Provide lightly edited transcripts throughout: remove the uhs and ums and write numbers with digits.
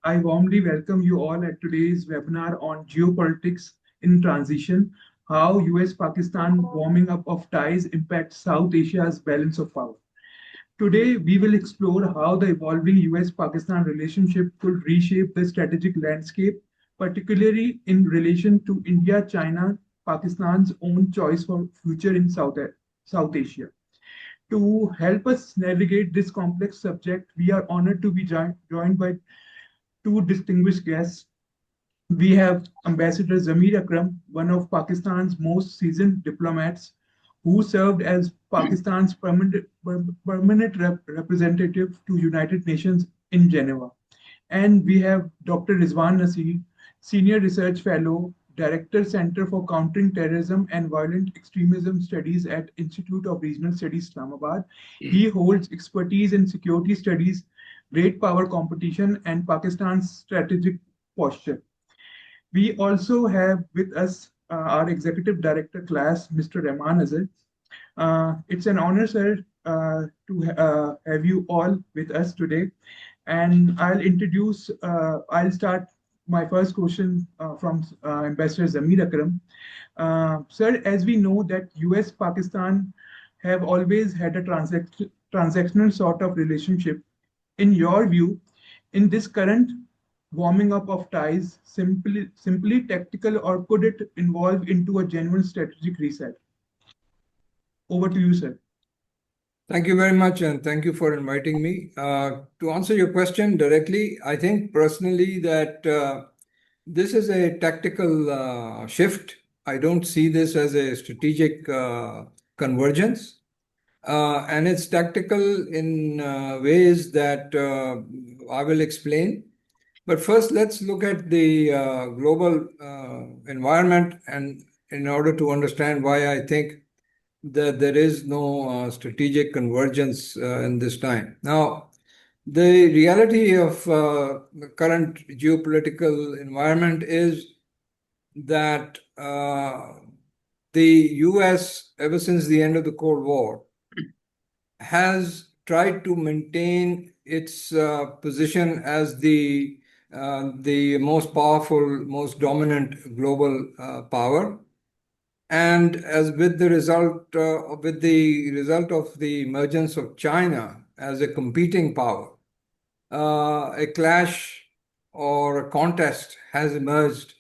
I warmly welcome you all at today's webinar on geopolitics in transition, how US-Pakistan warming up of ties impacts South Asia's balance of power. Today, we will explore how the evolving US-Pakistan relationship could reshape the strategic landscape, particularly in relation to India, China, Pakistan's own choice for future in South Asia. To help us navigate this complex subject, we are honored to be joined by two distinguished guests. We have Ambassador Zameer Akram, one of Pakistan's most seasoned diplomats, who served as Pakistan's permanent representative to United Nations in Geneva. And we have Dr. Rizwan Naseer, Senior Research Fellow, Director Center for Countering Terrorism and Violent Extremism Studies at Institute of Regional Studies, Islamabad. He holds expertise in security studies, great power competition, and Pakistan's strategic posture. We also have with us our Executive Director CLAS, Mr. Rehman Azhar. It's an honor, sir, to have you all with us today. And I'll start my first question from Ambassador Zameer Akram. Sir, as we know that US-Pakistan have always had a transactional sort of relationship. In your view, in this current warming up of ties, simply tactical, or could it evolve into a genuine strategic reset? Over to you, sir. Thank you very much, and thank you for inviting me. To answer your question directly, I think personally that this is a tactical shift. I don't see this as a strategic convergence. And it's tactical in ways that I will explain. But first, let's look at the global environment, and in order to understand why I think that there is no strategic convergence in this time. Now, the reality of the current geopolitical environment is that the US, ever since the end of the Cold War, has tried to maintain its position as the most powerful, most dominant global power. And as with the result of the emergence of China as a competing power, a clash or a contest has emerged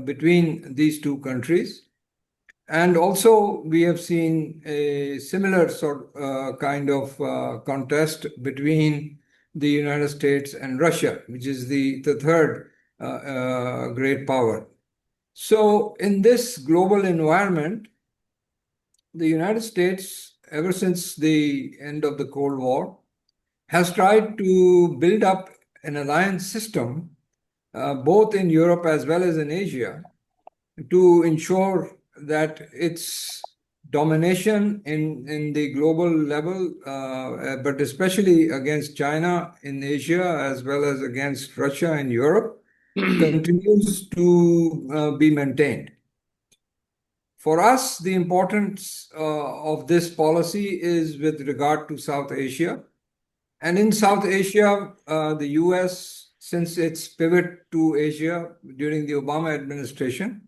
between these two countries. And also, we have seen a similar kind of contest between the United States and Russia, which is the third great power. So, in this global environment, the United States, ever since the end of the Cold War, has tried to build up an alliance system, both in Europe as well as in Asia, to ensure that its domination in the global level, but especially against China in Asia, as well as against Russia in Europe, continues to be maintained. For us, the importance of this policy is with regard to South Asia. And in South Asia, the US, since its pivot to Asia during the Obama administration,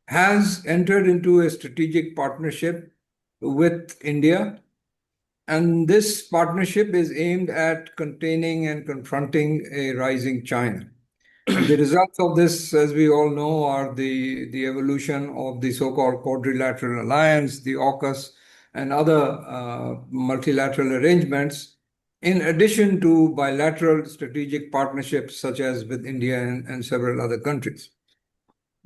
has entered into a strategic partnership with India. And this partnership is aimed at containing and confronting a rising China. The results of this, as we all know, are the evolution of the so-called quadrilateral alliance, the AUKUS, and other multilateral arrangements, in addition to bilateral strategic partnerships such as with India and several other countries.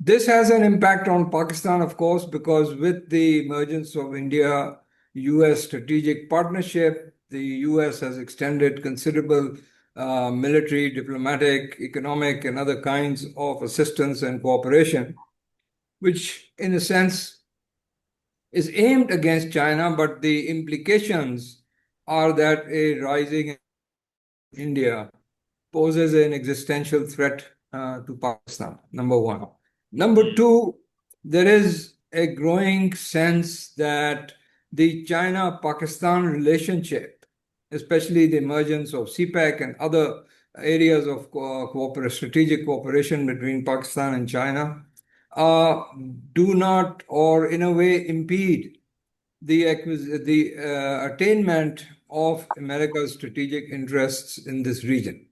This has an impact on Pakistan, of course, because with the emergence of India-US strategic partnership, the US has extended considerable military, diplomatic, economic, and other kinds of assistance and cooperation, which in a sense is aimed against China, but the implications are that a rising India poses an existential threat to Pakistan, number one. Number two, there is a growing sense that the China-Pakistan relationship, especially the emergence of CPEC and other areas of strategic cooperation between Pakistan and China do not, or in a way, impede the attainment of America's strategic interests in this region.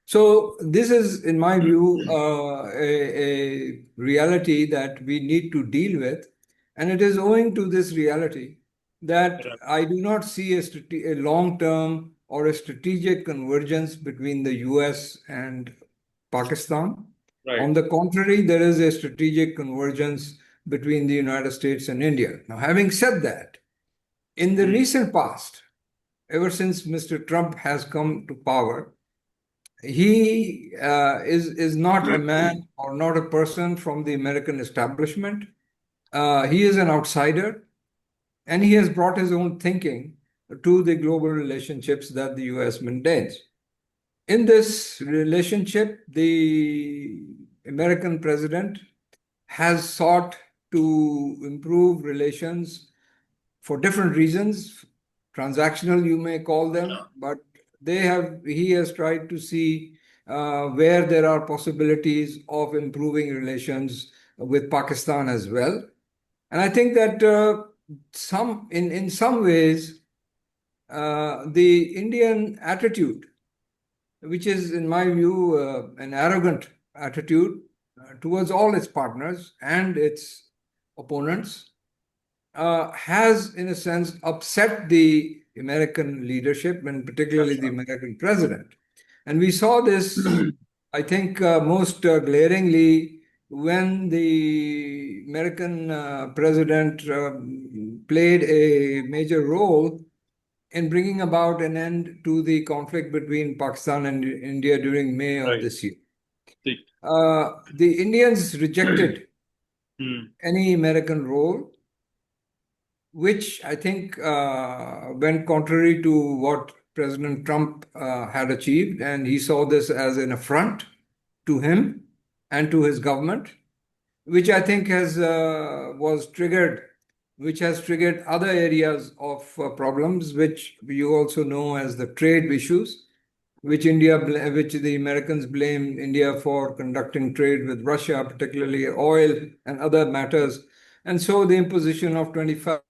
So this is, in my view, a reality that we need to deal with. And it is owing to this reality that I do not see a long-term or a strategic convergence between the US and Pakistan. Right. On the contrary, there is a strategic convergence between the United States and India. Now, having said that, in the recent past, ever since Mr. Trump has come to power, he is not a man or not a person from the American establishment. He is an outsider, and he has brought his own thinking to the global relationships that the US maintains. In this relationship, the American president has sought to improve relations for different reasons. Transactional, you may call them, but he has tried to see where there are possibilities of improving relations with Pakistan as well. And I think that in some ways, the Indian attitude, which is, in my view, an arrogant attitude towards all its partners and its opponents, has, in a sense, upset the American leadership and particularly the American president. And we saw this, I think, most glaringly when the American president played a major role in bringing about an end to the conflict between Pakistan and India during May of this year. The Indians rejected any American role, which I think went contrary to what President Trump had achieved, and he saw this as an affront to him and to his government, which I think has triggered other areas of problems, which you also know as the trade issues, which the Americans blame India for conducting trade with Russia, particularly oil and other matters, and so the imposition of 25.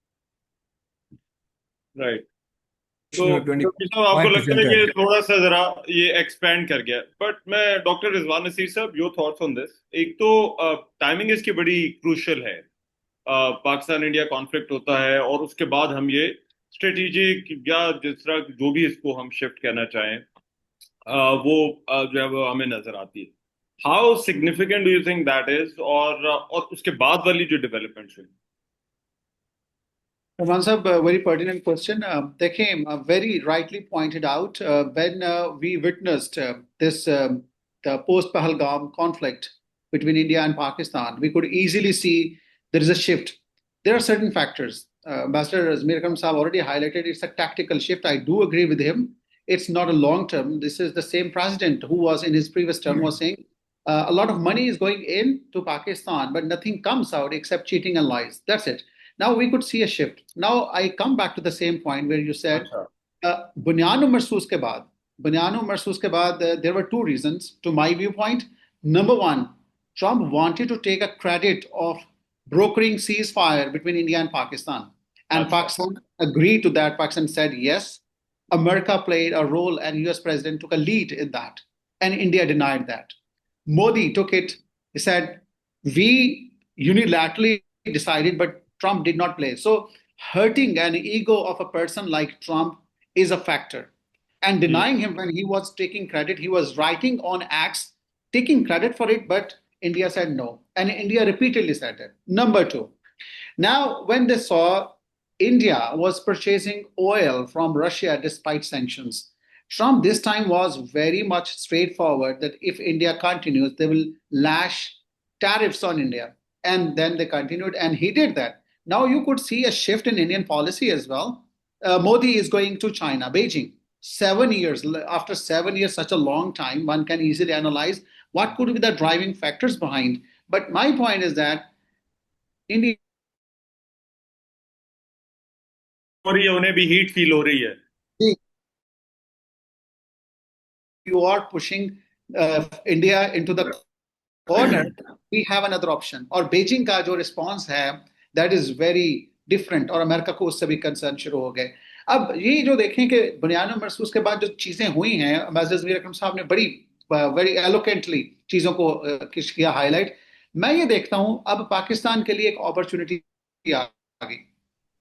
Right तो doctor साहब आपको लगता है कि थोड़ा सा जरा ये एक्सपेंड कर गया बट मैं डॉक्टर रिजवान नसीर साहब योर थॉट्स ऑन दिस एक तो टाइमिंग इसकी बड़ी क्रूशियल है पाकिस्तान इंडिया कॉन्फ्लिक्ट होता है और उसके बाद हम ये स्ट्रेटेजिक या जिस तरह जो भी इसको हम शिफ्ट करना चाहें वो जो है वो हमें नजर आती है how significant do you think that is और उसके बाद वाली जो डेवलपमेंट्स हुई Rahman sahab, a very pertinent question. They came very rightly pointed out when we witnessed the post-Pahalgam conflict between India and Pakistan. We could easily see there is a shift. There are certain factors. Ambassador Zameer sahab already highlighted it's a tactical shift. I do agree with him. It's not a long term. This is the same president who was in his previous term was saying a lot of money is going in to Pakistan, but nothing comes out except cheating and lies. That's it. Now we could see a shift. Now I come back to the same point where you said, Bunyano Marsoos ke baad, there were two reasons to my viewpoint. Number one, Trump wanted to take a credit of brokering ceasefire between India and Pakistan. And Pakistan agreed to that. Pakistan said yes. America played a role and US president took a lead in that. And India denied that. Modi took it. He said, we unilaterally decided, but Trump did not play. So hurting an ego of a person like Trump is a factor. And denying him when he was taking credit, he was writing on acts, taking credit for it, but India said no. And India repeatedly said it. Number two, now when they saw India was purchasing oil from Russia despite sanctions, Trump this time was very much straightforward that if India continues, they will lash tariffs on India. And then they continued, and he did that. Now you could see a shift in Indian policy as well. Modi is going to China, Beijing. 7 years, after 7 years, such a long time, one can easily analyze what could be the driving factors behind. But my point is that India और ये उन्हें भी heat feel हो रही है you are pushing India into the corner, we have another option. और Beijing का जो रिस्पॉन्स है दैट इज वेरी डिफरेंट, और अमेरिका को उससे भी कंसर्न शुरू हो गए। अब ये जो देखें कि बुनियादी महसूस के बाद जो चीजें हुई हैं, एम्बेसडर ज़मीर अकरम साहब ने बड़ी वेरी एलोकेंटली चीजों को किया हाईलाइट। मैं ये देखता हूं अब पाकिस्तान के लिए एक अपॉर्चुनिटी आ गई।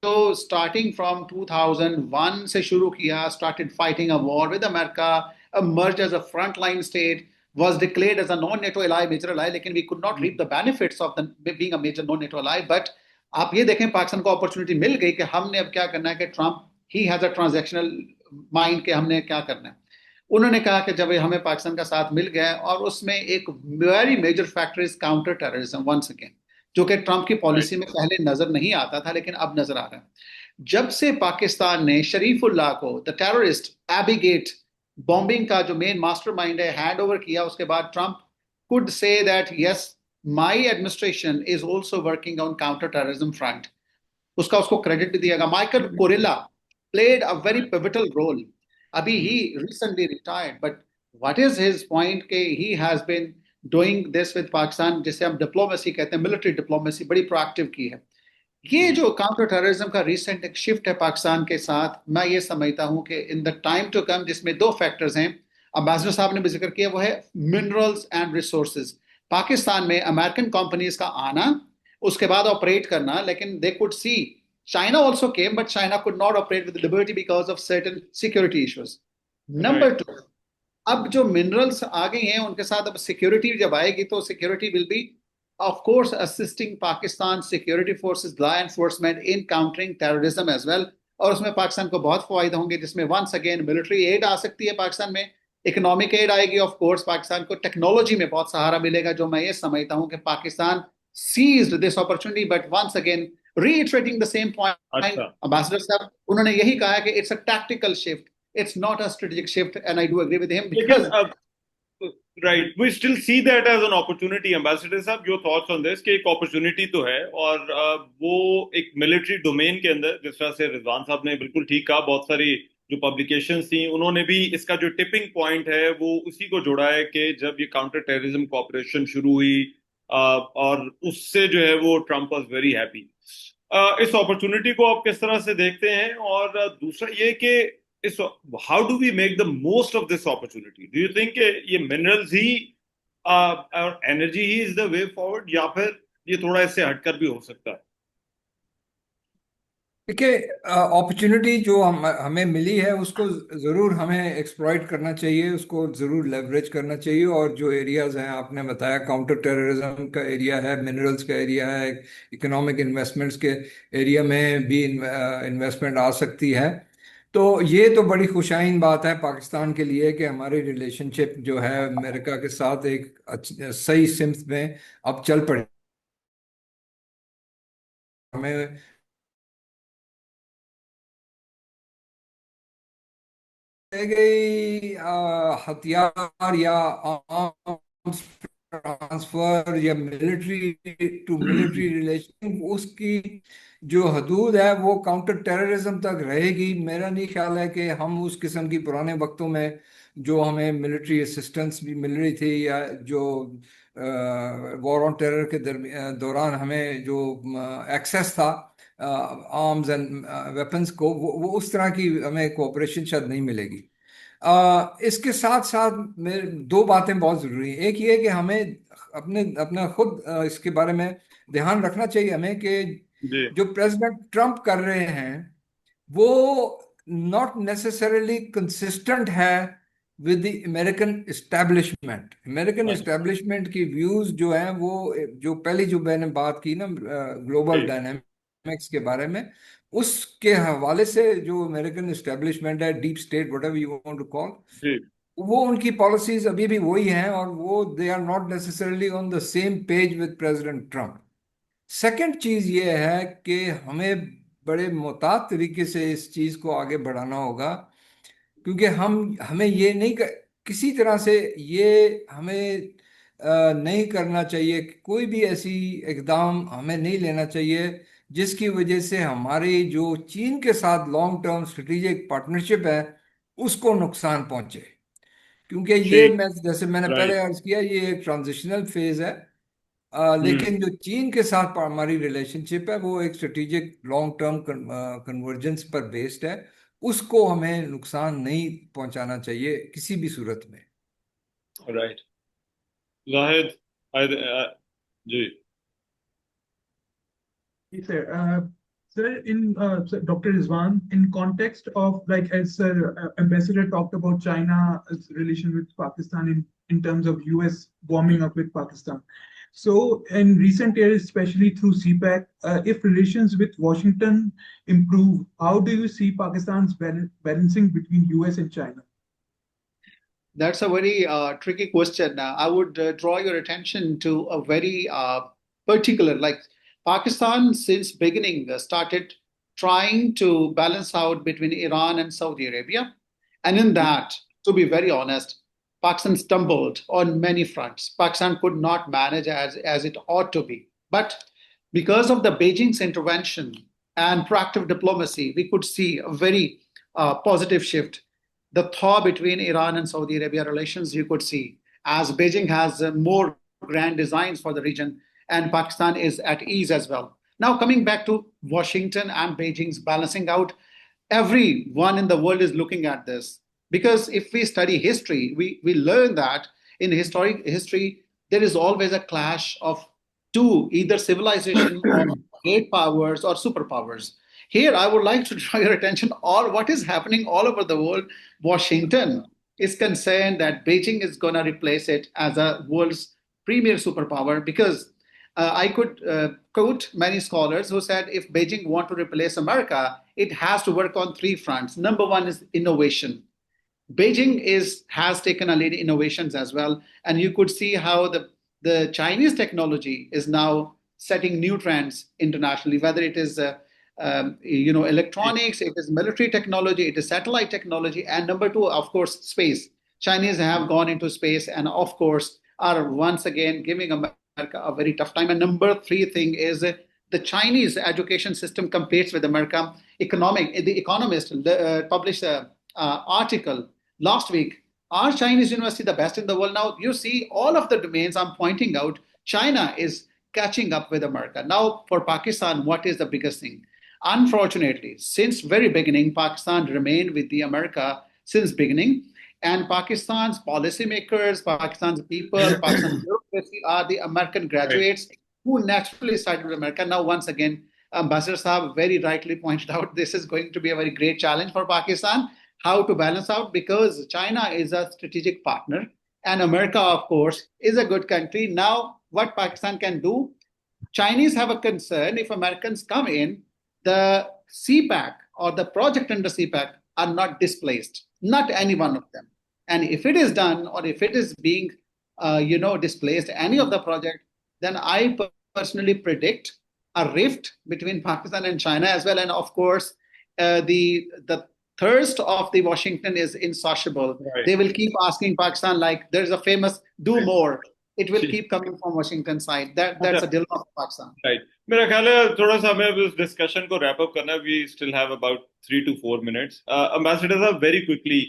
तो स्टार्टिंग फ्रॉम 2001 से शुरू किया, started fighting a war with America, emerged as a frontline state, was declared as a non-NATO ally, major ally, लेकिन we could not reap the benefits of the being a major non-NATO ally. But आप ये देखें पाकिस्तान को opportunity मिल गई कि हमने अब क्या करना है कि Trump he has a transactional mind के हमने क्या करना है। उन्होंने कहा कि जब हमें पाकिस्तान का साथ मिल गया, और उसमें एक very major factor is counter terrorism once again, जो कि ट्रम्प की पॉलिसी में पहले नजर नहीं आता था लेकिन अब नजर आ रहा है। जब से पाकिस्तान ने शरीफुल्लाह को द टेररिस्ट एबिगेट बॉम्बिंग का जो मेन मास्टरमाइंड है हैंड ओवर किया, उसके बाद Trump could say that yes my administration is also working on counter terrorism front. उसको क्रेडिट भी दिया गया। Michael Kurilla played a very pivotal role. अभी ही recently retired, but what is his point के he has been doing this with Pakistan, जिसे हम diplomacy कहते हैं, मिलिट्री डिप्लोमेसी बड़ी प्रोएक्टिव की है। ये जो काउंटर टेररिज्म का रिसेंट एक शिफ्ट है पाकिस्तान के साथ, मैं ये समझता हूं कि in the time to come, जिसमें दो फैक्टर्स हैं, अम्बेसडर साहब ने भी जिक्र किया, वो है मिनरल्स एंड रिसोर्सेज। पाकिस्तान में अमेरिकन कंपनीज का आना, उसके बाद ऑपरेट करना, लेकिन they could see China also came, but China could not operate with liberty because of certain security issues. Number two, अब जो मिनरल्स आ गई हैं उनके साथ अब सिक्योरिटी जब आएगी, तो security will be of course assisting Pakistan security forces, law enforcement in countering terrorism as well. और उसमें पाकिस्तान को बहुत फायदे होंगे, जिसमें वंस अगेन मिलिट्री एड आ सकती है पाकिस्तान में, इकोनॉमिक एड आएगी, ऑफ कोर्स पाकिस्तान को टेक्नोलॉजी में बहुत सहारा मिलेगा, जो मैं ये समझता हूं कि Pakistan seized this opportunity. But once again reiterating the same point, ambassador साहब उन्होंने यही कहा है कि it's a tactical shift, it's not a strategic shift, and I do agree with him because right, we still see that as an opportunity. Ambassador साहब, your thoughts on this? कि एक opportunity तो है, और वो एक military domain के अंदर, जिस तरह से रिजवान साहब ने बिल्कुल ठीक कहा, बहुत सारी जो पब्लिकेशंस थी उन्होंने भी इसका जो टिपिंग पॉइंट है वो उसी को जोड़ा है कि जब ये काउंटर टेररिज्म कॉपरेशन शुरू हुई, और उससे जो है वो ट्रम्प वाज वेरी हैप्पी। इस अपॉर्चुनिटी को आप किस तरह से देखते हैं? और दूसरा ये कि इस how do we make the most of this opportunity? Do you think ये मिनरल्स ही और एनर्जी ही इज द वे फॉरवर्ड, या फिर ये थोड़ा इससे हटकर भी हो सकता है? देखिए, अपॉर्चुनिटी जो हमें मिली है उसको ज़रूर हमें एक्सप्लॉइट करना चाहिए, उसको ज़रूर लेवरेज करना चाहिए। और जो एरियाज हैं आपने बताया, काउंटर टेररिज्म का एरिया है, मिनरल्स का एरिया है, इकोनॉमिक इन्वेस्टमेंट्स के एरिया में भी इन्वेस्टमेंट आ सकती है। तो ये तो बड़ी खुशाइन बात है पाकिस्तान के लिए कि हमारी रिलेशनशिप जो है अमेरिका के साथ एक सही सिम्त में अब चल पड़ी। हमें गई हथियार या आर्म्स ट्रांसफर या मिलिट्री टू मिलिट्री रिलेशन, उसकी जो हदूद है वो काउंटर टेररिज्म तक रहेगी। मेरा नहीं ख्याल है कि हम उस किस्म की पुराने वक्तों में जो हमें मिलिट्री असिस्टेंस भी मिल रही थी, या जो वॉर ऑन टेरर के दौरान हमें जो एक्सेस था आर्म्स एंड वेपन्स को, वो उस तरह की हमें कोऑपरेशन शायद नहीं मिलेगी। इसके साथ साथ मेरे दो बातें बहुत ज़रूरी हैं। एक ये कि हमें अपना खुद इसके बारे में ध्यान रखना चाहिए हमें कि जो प्रेसिडेंट ट्रम्प कर रहे हैं वो नॉट नेसेसरली कंसिस्टेंट है with the American establishment. American establishment की व्यूज जो हैं, वो जो पहली जो मैंने बात की ना ग्लोबल डायनामिक्स के बारे में, उसके हवाले से जो अमेरिकन इस्टेब्लिशमेंट है, deep state whatever you want to call, वो उनकी पॉलिसीज अभी भी वही हैं, और वो they are not necessarily on the same page with president Trump. Second चीज ये है कि हमें बड़े मोहतात तरीके से इस चीज को आगे बढ़ाना होगा, क्योंकि हमें ये नहीं किसी तरह से ये हमें नहीं करना चाहिए, कोई भी ऐसी इकदाम हमें नहीं लेना चाहिए जिसकी वजह से हमारी जो चीन के साथ लॉन्ग टर्म स्ट्रेटेजिक पार्टनरशिप है उसको नुकसान पहुंचे। क्योंकि ये ठीक, जैसे मैंने पहले राइट। अर्ज किया, ये एक ट्रांजिशनल फेज है। हम्म। लेकिन जो चीन के साथ हमारी रिलेशनशिप है वो एक स्ट्रेटेजिक लॉन्ग टर्म कन्वर्जेंस पर बेस्ड है। उसको हमें नुकसान नहीं पहुंचाना चाहिए किसी भी सूरत में। Right. Zahid, ji. Yes, sir. Sir, sir, Dr. Rizwan, in context of like as Sir Ambassador talked about China's relation with Pakistan in terms of US warming up with Pakistan. So in recent years, especially through CPAC, if relations with Washington improve, how do you see Pakistan's balancing between US and China? That's a very tricky question. I would draw your attention to a very particular, like Pakistan since beginning started trying to balance out between Iran and Saudi Arabia. And in that, to be very honest, Pakistan stumbled on many fronts. Pakistan could not manage as it ought to be. But because of the Beijing's intervention and proactive diplomacy, we could see a very positive shift. The thaw between Iran and Saudi Arabia relations, you could see, as Beijing has more grand designs for the region, and Pakistan is at ease as well. Now, coming back to Washington and Beijing's balancing out, everyone in the world is looking at this. Because if we study history, we learn that in historic history, there is always a clash of two, either civilization or great powers or superpowers. Here, I would like to draw your attention on what is happening all over the world. Washington is concerned that Beijing is going to replace it as a world's premier superpower because I could quote many scholars who said if Beijing want to replace America, it has to work on three fronts. Number one is innovation. Beijing has taken a lead in innovations as well, and you could see how the Chinese technology is now setting new trends internationally. Whether it is electronics, it is military technology, it is satellite technology, and number two, of course, space. Chinese have gone into space, and of course, are once again giving America a very tough time. And number three thing is the Chinese education system competes with America. The Economist published an article last week. Are Chinese university the best in the world? Now you see all of the domains I'm pointing out. China is catching up with America. Now for Pakistan, what is the biggest thing? Unfortunately, since very beginning, Pakistan remained with the America since beginning, and Pakistan's policymakers, Pakistan's people, Pakistan's bureaucracy are the American Right. graduates who naturally sided with America. Now, once again, Ambassador Saab very rightly pointed out this is going to be a very great challenge for Pakistan. How to balance out because China is a strategic partner and America, of course, is a good country. Now, what Pakistan can do, Chinese have a concern if Americans come in, the CPAC or the project under CPAC are not displaced, not any one of them. And if it is done or if it is being, displaced, any of the project, then I personally predict a rift between Pakistan and China as well. And of course, the thirst of the Washington is insatiable. Right. They will keep asking Pakistan, like there's a famous "do Right. more." It will ठीक। keep coming from Washington side. That's अच्छा, a dilemma for Pakistan. Right. मेरा ख्याल है थोड़ा सा हमें अब इस डिस्कशन को रैप अप करना है। We still have about 3 to 4 minutes। Ambassador साहब, वेरी क्विकली,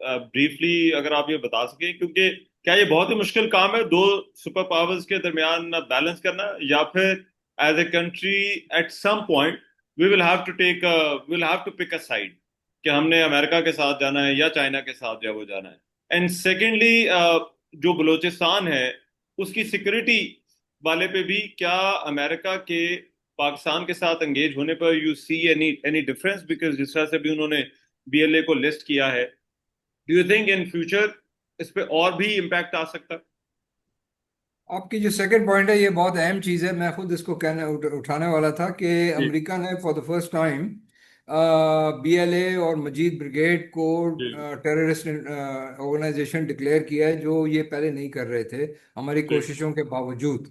ब्रीफली अगर आप ये बता सकें, क्योंकि क्या ये बहुत ही मुश्किल काम है दो सुपर पावर्स के दरमियान बैलेंस करना, या फिर as a country at some point we will have to pick a side कि हमने अमेरिका के साथ जाना है या चाइना के साथ जो वो जाना है। एंड सेकेंडली, जो बलूचिस्तान है उसकी सिक्योरिटी वाले पे भी क्या अमेरिका के पाकिस्तान के साथ एंगेज होने पर you see any difference? Because जिस तरह से भी उन्होंने बीएलए को लिस्ट किया है, do you think in future इस पे और भी इम्पैक्ट आ सकता है? आपकी जो सेकंड पॉइंट है ये बहुत अहम चीज़ है। मैं खुद इसको उठाने वाला था कि जी। अमेरिका ने for the first time BLA और मजीद ब्रिगेड को जी। टेररिस्ट ऑर्गेनाइजेशन डिक्लेयर किया है, जो ये पहले नहीं कर रहे थे हमारी जी। कोशिशों के बावजूद।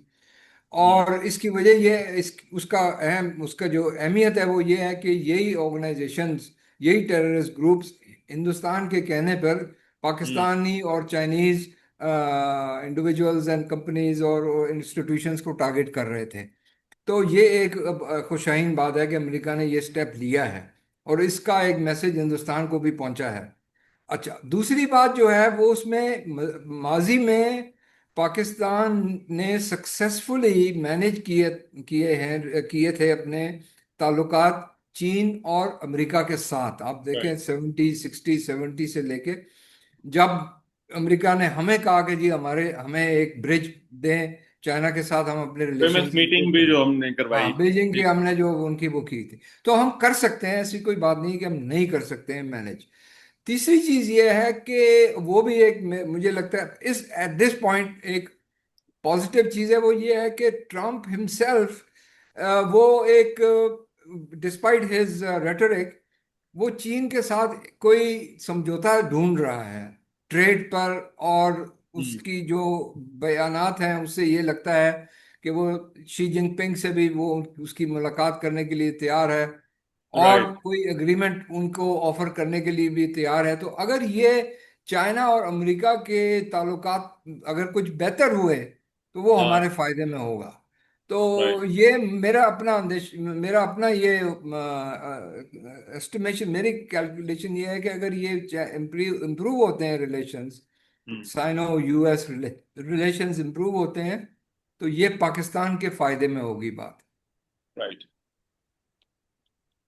और इसकी वजह ये उसका जो अहमियत है वो ये है कि यही ऑर्गेनाइजेशंस, यही टेररिस्ट ग्रुप्स हिंदुस्तान के कहने पर पाकिस्तानी और चाइनीज इंडिविजुअल्स एंड कंपनीज और इंस्टीट्यूशंस को टारगेट कर रहे थे। तो ये एक खुशाइन बात है कि अमेरिका ने ये स्टेप लिया है और इसका एक मैसेज हिंदुस्तान को भी पहुंचा है। अच्छा, दूसरी बात जो है वो उसमें माजी में पाकिस्तान ने सक्सेसफुली मैनेज किए किए थे अपने ताल्लुकात चीन और अमेरिका के साथ। आप देखें 70 60 70 से लेके जब अमेरिका ने हमें कहा कि जी हमें एक ब्रिज दें चाइना के साथ, हम अपने फेमस रिलेशन मीटिंग भी जो हमने करवाई। हाँ बीजिंग की हमने जो उनकी वो की थी, तो हम कर सकते हैं, ऐसी कोई बात नहीं कि हम नहीं कर सकते हैं मैनेज। तीसरी चीज ये है कि वो भी एक मुझे लगता है इस एट दिस पॉइंट एक पॉजिटिव चीज है, वो ये है कि ट्रम्प हिमसेल्फ वो एक डिस्पाइट हिज रेटरिक वो चीन के साथ कोई समझौता ढूंढ रहा है ट्रेड पर, और उसकी जो बयानात हैं उससे ये लगता है कि वो शी जिनपिंग से भी वो उसकी मुलाकात करने के लिए तैयार है और राइट। कोई एग्रीमेंट उनको ऑफर करने के लिए भी तैयार है। तो अगर ये चाइना और अमेरिका के ताल्लुकात अगर कुछ बेहतर हुए तो वो हाँ। हमारे फायदे में होगा। राइट। तो ये मेरा अपना मेरा अपना ये एस्टिमेशन, मेरी कैलकुलेशन ये है कि अगर ये इम्प्रूव होते हैं relations, Sino US relations improve होते हैं तो ये पाकिस्तान के फायदे में होगी बात। राइट।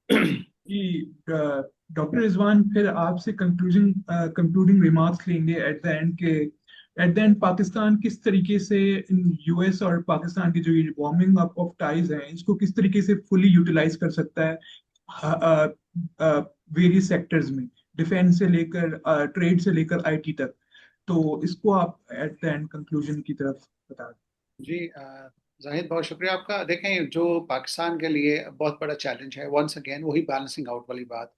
कि डॉक्टर रिजवान फिर आपसे कंक्लूडिंग रिमार्क्स लेंगे एट द एंड के एट द एंड पाकिस्तान किस तरीके से इन यूएस और पाकिस्तान की जो ये वार्मिंग अप ऑफ टाइज हैं इसको किस तरीके से फुली यूटिलाइज कर सकता है वेरियस सेक्टर्स में, डिफेंस से लेकर ट्रेड से लेकर आईटी तक। तो इसको आप एट द एंड कंक्लूजन की तरफ बता दें। जी जाहिद, बहुत शुक्रिया आपका। देखें, जो पाकिस्तान के लिए बहुत बड़ा चैलेंज है, वंस अगेन वही बैलेंसिंग आउट वाली बात।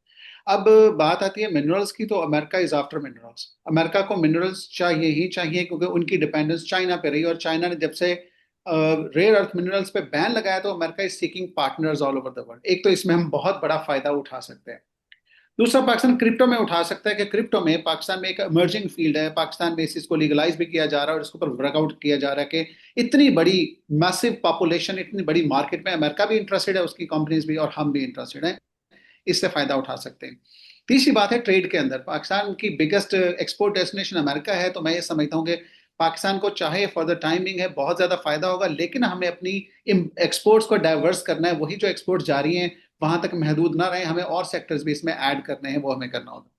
अब बात आती है मिनरल्स की, तो America is after minerals. America को मिनरल्स चाहिए ही चाहिए, क्योंकि उनकी डिपेंडेंस चाइना पे रही, और चाइना ने जब से रेयर अर्थ मिनरल्स पे बैन लगाया तो America is seeking partners all over the world. एक तो इसमें हम बहुत बड़ा फायदा उठा सकते हैं। दूसरा, पाकिस्तान क्रिप्टो में उठा सकता है कि क्रिप्टो में पाकिस्तान में एक इमर्जिंग फील्ड है। पाकिस्तान में इसको लीगलाइज भी किया जा रहा है और इसके ऊपर वर्कआउट किया जा रहा है कि इतनी बड़ी मैसिव पॉपुलेशन, इतनी बड़ी मार्केट में अमेरिका भी इंटरेस्टेड है, उसकी कंपनीज भी, और हम भी इंटरेस्टेड हैं, इससे फायदा उठा सकते हैं। तीसरी बात है ट्रेड के अंदर। पाकिस्तान की बिगेस्ट एक्सपोर्ट डेस्टिनेशन अमेरिका है, तो मैं ये समझता हूँ कि पाकिस्तान को चाहे फॉर द टाइमिंग है बहुत ज्यादा फायदा होगा, लेकिन हमें अपनी एक्सपोर्ट्स को डाइवर्स करना है। वही जो एक्सपोर्ट जा रही हैं वहां तक महदूद ना रहे, हमें और सेक्टर्स भी इसमें ऐड करने हैं, वो हमें करना होगा।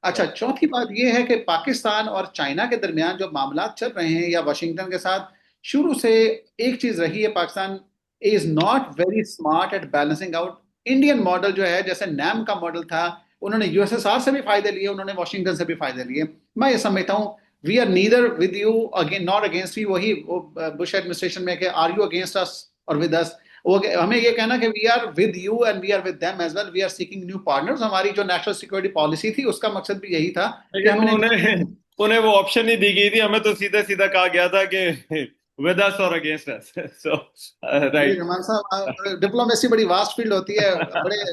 अच्छा, चौथी बात यह है कि पाकिस्तान और चाइना के दरमियान जो मामला चल रहे हैं, या वाशिंगटन के साथ, शुरू से एक चीज रही है, Pakistan is not very smart at balancing out. Indian model जो है, जैसे नैम का मॉडल था, उन्होंने यूएसएसआर से भी फायदे लिए, उन्होंने वाशिंगटन से भी फायदे लिए। मैं ये समझता हूँ we are neither with you again not against you. वही बुश एडमिनिस्ट्रेशन में कि आर यू अगेंस्ट अस और विद अस, वो हमें ये कहना कि we are with you and we are with them as well, we are seeking new partners. हमारी जो नेशनल सिक्योरिटी पॉलिसी थी उसका मकसद भी यही था कि लेकिन हमने उन्हें उन्हें वो ऑप्शन ही दी गई थी, हमें तो सीधा सीधा कहा गया था कि विद अस और अगेंस्ट अस। सो राइट। रहमान साहब, डिप्लोमेसी बड़ी वास्ट फील्ड होती है, बड़े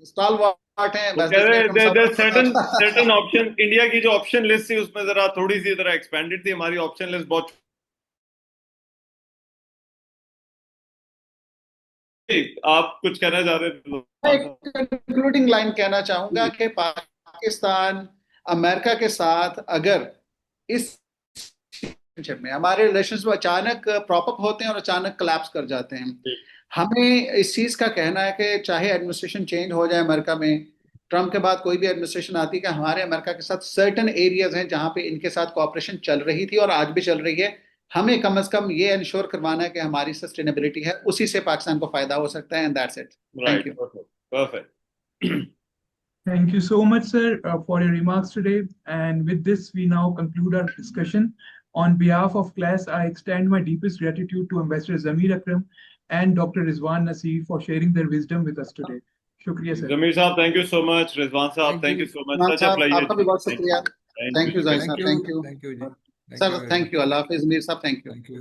स्टॉलवर्ट हैं, वो बस कह जिसमें अकरम रहे थे सर्टन सर्टन साहब। ऑप्शन, इंडिया की जो ऑप्शन लिस्ट थी उसमें जरा थोड़ी सी जरा एक्सपेंडेड थी, हमारी ऑप्शन लिस्ट बहुत। आप कुछ कहना चाह रहे मैं थे? एक कंक्लूडिंग लाइन कहना चाहूंगा कि पाकिस्तान अमेरिका के साथ अगर इस रिलेशनशिप में, हमारे रिलेशंस में अचानक प्रॉप अप होते हैं और अचानक कोलैप्स कर जाते हैं, हमें इस चीज का कहना है कि चाहे एडमिनिस्ट्रेशन चेंज हो जाए अमेरिका में, ट्रम्प के बाद कोई भी एडमिनिस्ट्रेशन आती है, कि हमारे अमेरिका के साथ सर्टेन एरियाज हैं जहां पे इनके साथ कोऑपरेशन चल रही थी और आज भी चल रही है। हमें कम से कम ये इंश्योर करवाना है कि हमारी सस्टेनेबिलिटी है, उसी से पाकिस्तान को फायदा हो सकता है। And that's it. Thank right. You. Perfect. Thank you so much, sir, for your remarks today. And with this, we now conclude our discussion. On behalf of CLAS, I extend my deepest gratitude to Ambassador Zameer Akram and Dr. Rizwan Naseer for sharing their wisdom with us today. Shukriya, sir. Zameer sahab thank you so much, Rizwan sahab thank thank you. You so much, मान सच अ sahab, pleasure आपका भी जी, बहुत thank you, शुक्रिया। Thank you thank you Zahid शुक्रिया। Sahab, thank you, thank you thank you जी, thank you sir, very thank much. You. Allah हाफिज Mir sahab, thank you. Thank you.